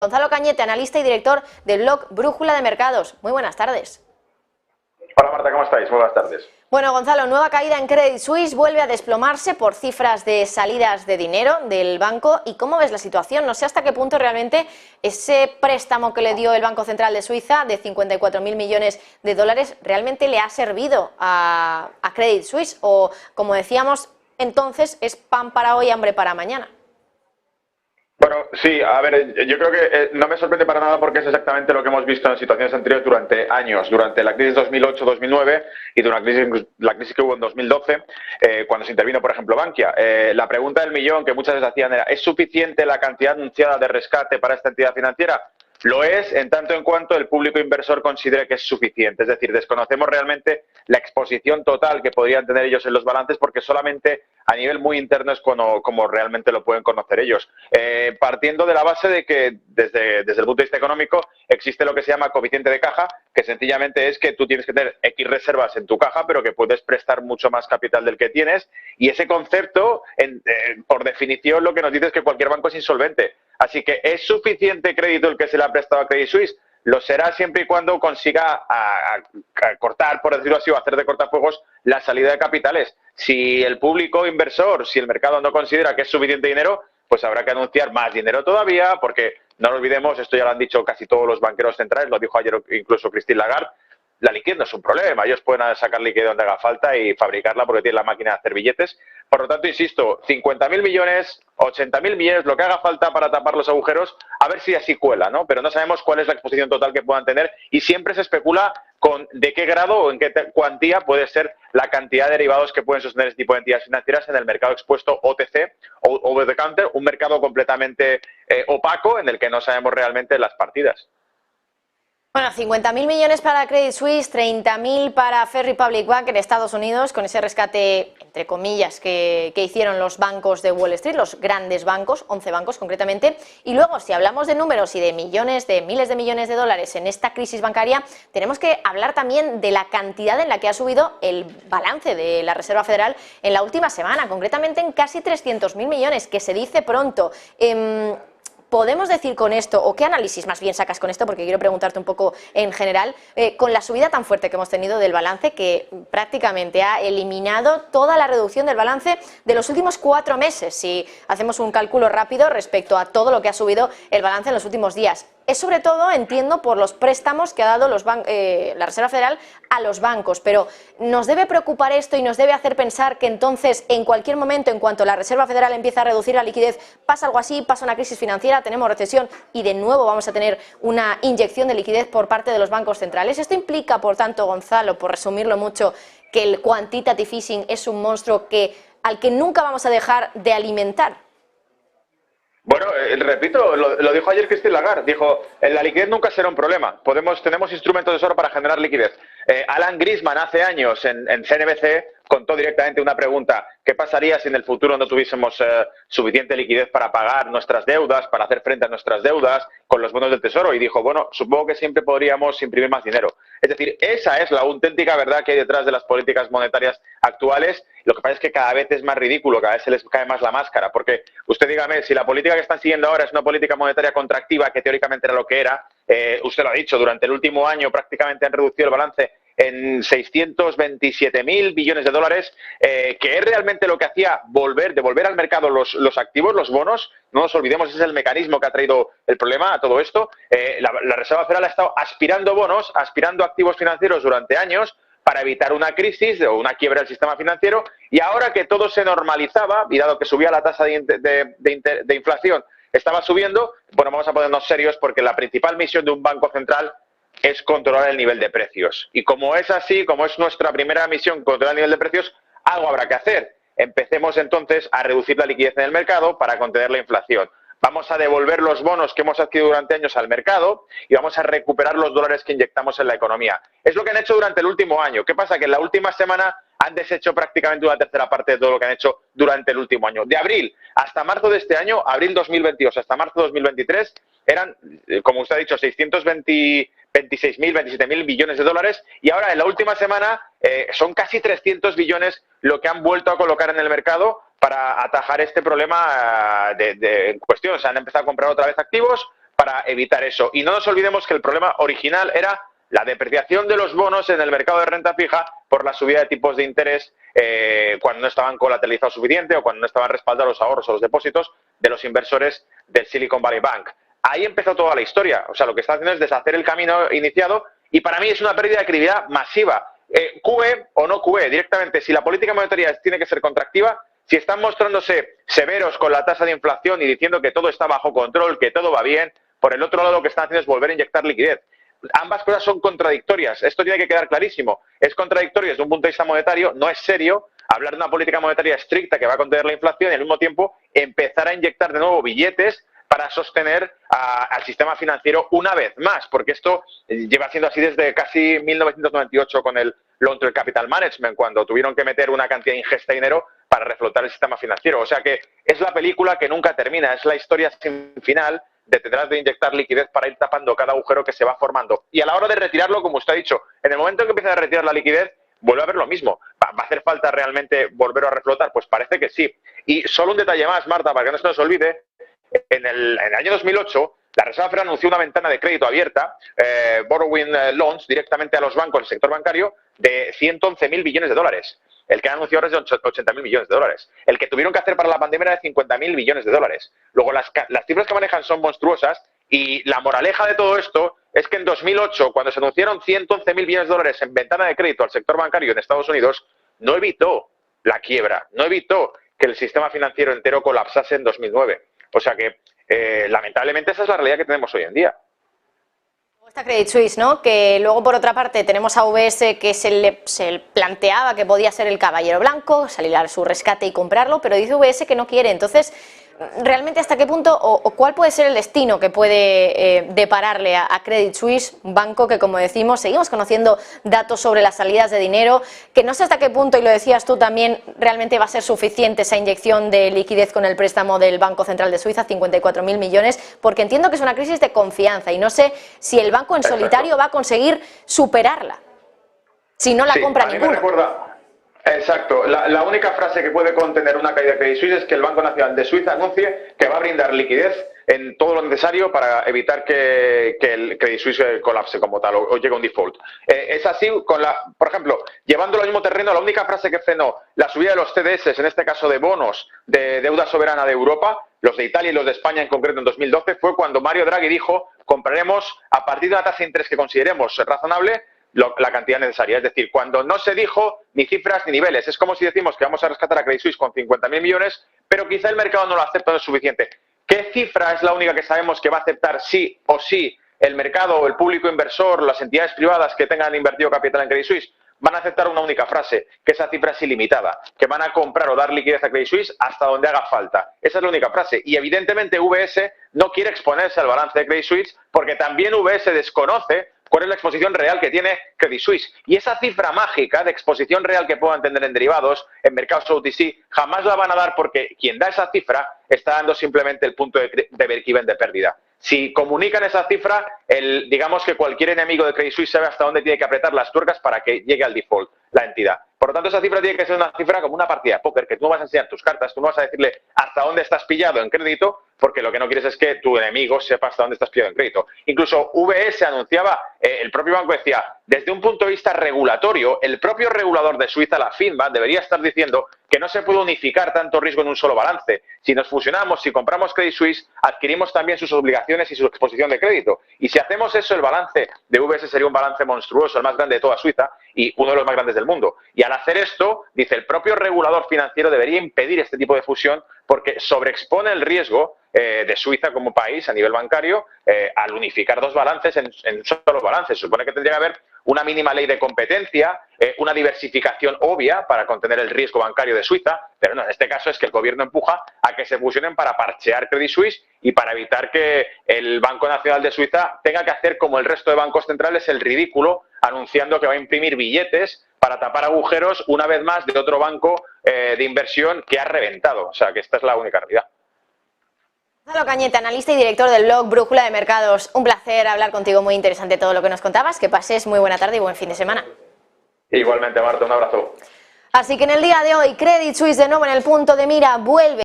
Gonzalo Cañete, analista y director del blog Brújula de Mercados. Muy buenas tardes. Hola Marta, ¿cómo estáis? Muy buenas tardes. Bueno, Gonzalo, nueva caída en Credit Suisse, vuelve a desplomarse por cifras de salidas de dinero del banco. ¿Y cómo ves la situación? No sé hasta qué punto realmente ese préstamo que le dio el Banco Central de Suiza de 54.000 millones de dólares realmente le ha servido a Credit Suisse. O, como decíamos, entonces es pan para hoy, hambre para mañana. Bueno, sí, a ver, yo creo que no me sorprende para nada porque es exactamente lo que hemos visto en situaciones anteriores durante años, durante la crisis 2008-2009 y durante la crisis que hubo en 2012, cuando se intervino, por ejemplo, Bankia. La pregunta del millón que muchas veces hacían era, ¿es suficiente la cantidad anunciada de rescate para esta entidad financiera? Lo es en tanto en cuanto el público inversor considere que es suficiente. Es decir, desconocemos realmente la exposición total que podrían tener ellos en los balances porque solamente a nivel muy interno es como realmente lo pueden conocer ellos. Partiendo de la base de que desde el punto de vista económico existe lo que se llama coeficiente de caja, que sencillamente es que tú tienes que tener X reservas en tu caja, pero que puedes prestar mucho más capital del que tienes. Y ese concepto, por definición, lo que nos dice es que cualquier banco es insolvente. Así que ¿es suficiente crédito el que se le ha prestado a Credit Suisse? Lo será siempre y cuando consiga a cortar, por decirlo así, o hacer de cortafuegos la salida de capitales. Si el público inversor, si el mercado no considera que es suficiente dinero, pues habrá que anunciar más dinero todavía, porque no lo olvidemos, esto ya lo han dicho casi todos los banqueros centrales, lo dijo ayer incluso Christine Lagarde, la liquidez no es un problema, ellos pueden sacar liquidez donde haga falta y fabricarla porque tienen la máquina de hacer billetes. Por lo tanto, insisto, 50.000 millones, 80.000 millones, lo que haga falta para tapar los agujeros, a ver si así cuela, ¿no? Pero no sabemos cuál es la exposición total que puedan tener y siempre se especula con de qué grado o en qué cuantía puede ser la cantidad de derivados que pueden sostener este tipo de entidades financieras en el mercado expuesto OTC, o over the counter, un mercado completamente opaco en el que no sabemos realmente las partidas. Bueno, 50.000 millones para Credit Suisse, 30.000 para First Republic Bank en Estados Unidos, con ese rescate, entre comillas, que hicieron los bancos de Wall Street, los grandes bancos, 11 bancos concretamente. Y luego, si hablamos de números y de millones, de miles de millones de dólares en esta crisis bancaria, tenemos que hablar también de la cantidad en la que ha subido el balance de la Reserva Federal en la última semana, concretamente en casi 300.000 millones, que se dice pronto. ¿Podemos decir con esto, o qué análisis más bien sacas con esto, porque quiero preguntarte un poco en general, con la subida tan fuerte que hemos tenido del balance, que prácticamente ha eliminado toda la reducción del balance de los últimos 4 meses, si hacemos un cálculo rápido respecto a todo lo que ha subido el balance en los últimos días? Es sobre todo, entiendo, por los préstamos que ha dado la Reserva Federal a los bancos, pero ¿nos debe preocupar esto y nos debe hacer pensar que entonces en cualquier momento, en cuanto la Reserva Federal empieza a reducir la liquidez, pasa algo así, pasa una crisis financiera, tenemos recesión y de nuevo vamos a tener una inyección de liquidez por parte de los bancos centrales? Esto implica, por tanto, Gonzalo, por resumirlo mucho, que el quantitative easing es un monstruo al que nunca vamos a dejar de alimentar. Bueno, repito, lo dijo ayer Christine Lagarde, dijo, la liquidez nunca será un problema, tenemos instrumentos de tesoro para generar liquidez. Alan Greenspan hace años en CNBC contó directamente una pregunta, ¿qué pasaría si en el futuro no tuviésemos suficiente liquidez para pagar nuestras deudas, para hacer frente a nuestras deudas con los bonos del tesoro? Y dijo, bueno, supongo que siempre podríamos imprimir más dinero. Es decir, esa es la auténtica verdad que hay detrás de las políticas monetarias actuales. Lo que pasa es que cada vez es más ridículo, cada vez se les cae más la máscara, porque usted dígame, si la política que están siguiendo ahora es una política monetaria contractiva, que teóricamente era lo que era, usted lo ha dicho, durante el último año prácticamente han reducido el balance en 627.000 billones de dólares, que es realmente lo que hacía devolver al mercado los activos, los bonos. No nos olvidemos, ese es el mecanismo que ha traído el problema a todo esto. La Reserva Federal ha estado aspirando bonos, aspirando activos financieros durante años para evitar una crisis o una quiebra del sistema financiero, y ahora que todo se normalizaba, y dado que subía la tasa de inflación, estaba subiendo, bueno, vamos a ponernos serios porque la principal misión de un banco central es controlar el nivel de precios. Y como es así, como es nuestra primera misión controlar el nivel de precios, algo habrá que hacer. Empecemos entonces a reducir la liquidez en el mercado para contener la inflación. Vamos a devolver los bonos que hemos adquirido durante años al mercado y vamos a recuperar los dólares que inyectamos en la economía. Es lo que han hecho durante el último año. ¿Qué pasa? Que en la última semana han deshecho prácticamente una tercera parte de todo lo que han hecho durante el último año. De abril hasta marzo de este año, abril 2022 hasta marzo 2023, eran, como usted ha dicho, 626.000, 27.000 billones de dólares, y ahora en la última semana son casi 300 billones lo que han vuelto a colocar en el mercado para atajar este problema en cuestión. O sea, han empezado a comprar otra vez activos para evitar eso. Y no nos olvidemos que el problema original era la depreciación de los bonos en el mercado de renta fija por la subida de tipos de interés cuando no estaban colateralizados suficiente o cuando no estaban respaldados los ahorros o los depósitos de los inversores del Silicon Valley Bank. Ahí empezó toda la historia. O sea, lo que está haciendo es deshacer el camino iniciado y para mí es una pérdida de credibilidad masiva. QE o no QE, directamente, si la política monetaria tiene que ser contractiva, si están mostrándose severos con la tasa de inflación y diciendo que todo está bajo control, que todo va bien, por el otro lado lo que están haciendo es volver a inyectar liquidez. Ambas cosas son contradictorias, esto tiene que quedar clarísimo. Es contradictorio desde un punto de vista monetario, no es serio hablar de una política monetaria estricta que va a contener la inflación y al mismo tiempo empezar a inyectar de nuevo billetes para sostener al sistema financiero una vez más, porque esto lleva siendo así desde casi 1998 con el Long-Term Capital Management, cuando tuvieron que meter una cantidad ingesta de dinero para reflotar el sistema financiero. O sea que es la película que nunca termina, es la historia sin final de tendrás de inyectar liquidez para ir tapando cada agujero que se va formando. Y a la hora de retirarlo, como usted ha dicho, en el momento en que empieza a retirar la liquidez, vuelve a ver lo mismo. ¿Va a hacer falta realmente volver a reflotar? Pues parece que sí. Y solo un detalle más, Marta, para que no se nos olvide. En el año 2008, la Reserva Federal anunció una ventana de crédito abierta, borrowing loans, directamente a los bancos del sector bancario, de 111.000 billones de dólares. El que han anunciado ahora es de 80.000 millones de dólares. El que tuvieron que hacer para la pandemia era de 50.000 millones de dólares. Luego, las cifras que manejan son monstruosas y la moraleja de todo esto es que en 2008, cuando se anunciaron 111.000 billones de dólares en ventana de crédito al sector bancario en Estados Unidos, no evitó la quiebra, no evitó que el sistema financiero entero colapsase en 2009. O sea que, lamentablemente, esa es la realidad que tenemos hoy en día. Está Credit Suisse, ¿no? Que luego, por otra parte, tenemos a UBS que se planteaba que podía ser el caballero blanco, salir a su rescate y comprarlo, pero dice UBS que no quiere. Entonces, ¿realmente hasta qué punto o cuál puede ser el destino que puede depararle a Credit Suisse, un banco que, como decimos, seguimos conociendo datos sobre las salidas de dinero, que no sé hasta qué punto, y lo decías tú también, realmente va a ser suficiente esa inyección de liquidez con el préstamo del Banco Central de Suiza, 54.000 millones, porque entiendo que es una crisis de confianza y no sé si el banco en solitario va a conseguir superarla, si no la compra ninguno. Exacto. La única frase que puede contener una caída de Credit Suisse es que el Banco Nacional de Suiza anuncie que va a brindar liquidez en todo lo necesario para evitar que el Credit Suisse colapse como tal o llegue a un default. Es así, por ejemplo, llevándolo al mismo terreno, la única frase que frenó la subida de los CDS, en este caso de bonos de deuda soberana de Europa, los de Italia y los de España en concreto en 2012, fue cuando Mario Draghi dijo: compraremos a partir de una tasa de interés que consideremos razonable la cantidad necesaria. Es decir, cuando no se dijo ni cifras ni niveles. Es como si decimos que vamos a rescatar a Credit Suisse con 50.000 millones, pero quizá el mercado no lo acepta, no es suficiente. ¿Qué cifra es la única que sabemos que va a aceptar sí o sí el mercado o el público inversor, las entidades privadas que tengan invertido capital en Credit Suisse? Van a aceptar una única frase, que esa cifra es ilimitada, que van a comprar o dar liquidez a Credit Suisse hasta donde haga falta. Esa es la única frase. Y evidentemente UBS no quiere exponerse al balance de Credit Suisse porque también UBS desconoce cuál es la exposición real que tiene Credit Suisse. Y esa cifra mágica de exposición real que puedan tener en derivados, en mercados OTC, jamás la van a dar porque quien da esa cifra está dando simplemente el punto de break-even de pérdida. Si comunican esa cifra, digamos que cualquier enemigo de Credit Suisse sabe hasta dónde tiene que apretar las tuercas para que llegue al default la entidad. Por lo tanto, esa cifra tiene que ser una cifra como una partida de póker, que tú no vas a enseñar tus cartas, tú no vas a decirle hasta dónde estás pillado en crédito, porque lo que no quieres es que tu enemigo sepa hasta dónde estás pillado en crédito. Incluso UBS anunciaba, el propio banco decía, desde un punto de vista regulatorio, el propio regulador de Suiza, la FINMA, debería estar diciendo que no se puede unificar tanto riesgo en un solo balance. Si nos fusionamos, si compramos Credit Suisse, adquirimos también sus obligaciones y su exposición de crédito. Y si hacemos eso, el balance de UBS sería un balance monstruoso, el más grande de toda Suiza y uno de los más grandes del mundo. Y al hacer esto, dice, el propio regulador financiero debería impedir este tipo de fusión porque sobreexpone el riesgo de Suiza como país a nivel bancario al unificar dos balances en un solo balance. Se supone que tendría que haber una mínima ley de competencia, una diversificación obvia para contener el riesgo bancario de Suiza, pero no, en este caso es que el gobierno empuja a que se fusionen para parchear Credit Suisse y para evitar que el Banco Nacional de Suiza tenga que hacer como el resto de bancos centrales el ridículo anunciando que va a imprimir billetes para tapar agujeros una vez más de otro banco de inversión que ha reventado. O sea que esta es la única realidad. Gonzalo Cañete, analista y director del blog Brújula de Mercados. Un placer hablar contigo, muy interesante todo lo que nos contabas. Que pases muy buena tarde y buen fin de semana. Igualmente, Marta, un abrazo. Así que en el día de hoy, Credit Suisse de nuevo en el punto de mira, vuelve